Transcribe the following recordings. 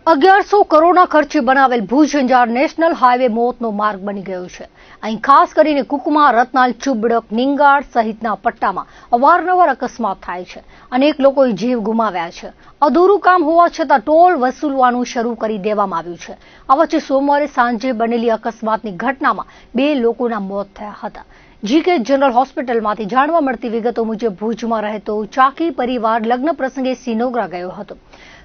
1100 કરોડના ખર્ચે બનાવેલ ભુજ અંજાર નેશનલ હાઈવે મોતનો માર્ગ બની ગયો છે। અહીં ખાસ કરીને કુકમા, રતનાલ, ચુબડક, નિંગાળ સહિતના પટ્ટામાં અવારનવાર અકસ્માત થાય છે। અનેક લોકોએ જીવ ગુમાવ્યા છે। અધૂરું કામ હોવા છતાં ટોલ વસૂલવાનું શરૂ કરી દેવામાં આવ્યું છે। આ વચ્ચે સોમવારે સાંજે બનેલી અકસ્માતની ઘટનામાં 2 લોકોના મોત થયા હતા। જીકે જનરલ હોસ્પિટલમાંથી જાણવા મળતી વિગતો મુજબ ભુજમાં રહેતો ચાકી પરિવાર લગ્ન પ્રસંગે સિનોગરા ગયો હતો।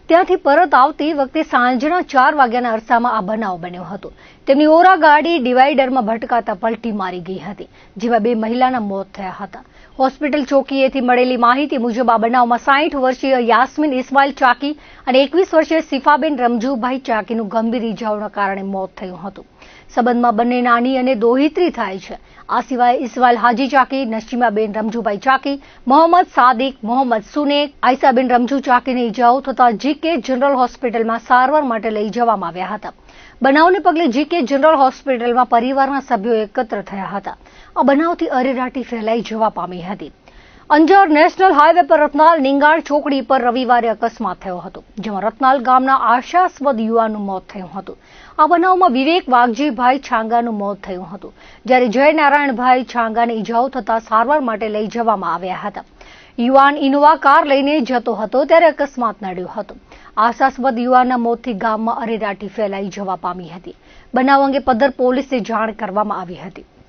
ત્યાંથી પરત આવતી વખતે સાંજના 4 વાગ્યાના અરસામાં આ બનાવ બન્યો હતો। તેમની ઓરા ગાડી ડિવાઈડરમાં ભટકાતા પલટી મારી ગઈ હતી, જેમાં 2 મહિલાના મોત થયા હતા। હોસ્પિટલ ચોકીએથી મળેલી માહિતી મુજબ આ બનાવમાં 60 વર્ષીય યાસ્મીન ઇસ્માઇલ ચાકી અને 21 વર્ષીય સિફાબેન રમજુભાઈ ચાકીનું ગંભીર ઇજાઓના કારણે મોત થયું હતું। સંબંધમાં બંને નાની અને દોહિત્રી થાય છે। આ સિવાય ઇસ્માઇલ હાજી ચાકી, નસીમાબેન રમજુભાઈ ચાકી, મોહમ્મદ સાદિક, મોહમ્મદ સુનેક, આયસાબેન રમજુ ચાકીને ઇજાઓ થતા જીકે જનરલ હોસ્પિટલમાં સારવાર માટે લઈ જવામાં આવ્યા હતા। બનાવને પગલે જીકે જનરલ હોસ્પિટલમાં પરિવારના સભ્યો એકત્ર થયા હતા। આ બનાવથી અરેરાટી ફેલાઈ જવા પામી હતી। અંજાર નેશનલ હાઈવે પર રતનાલ નિંગાળ ચોકડી પર રવિવારે અકસ્માત થયો હતો, જેમાં રતનાલ ગામના આશાસ્પદ યુવાનનું મોત થયું હતું। આ બનાવમાં વિવેક વાઘજીભાઈ છાંગાનું મોત થયું હતું, જ્યારે જયનારાયણભાઈ છાંગાને ઇજાઓ થતા સારવાર માટે લઈ જવામાં આવ્યા હતા। યુવાન ઇનોવા કાર લઈને જતો હતો ત્યારે અકસ્માત નડ્યો હતો। આશાસ્પદ યુવાનના મોતથી ગામમાં અરેરાટી ફેલાઈ જવા પામી હતી। બનાવ અંગે પદ્ધર પોલીસને જાણ કરવામાં આવી હતી।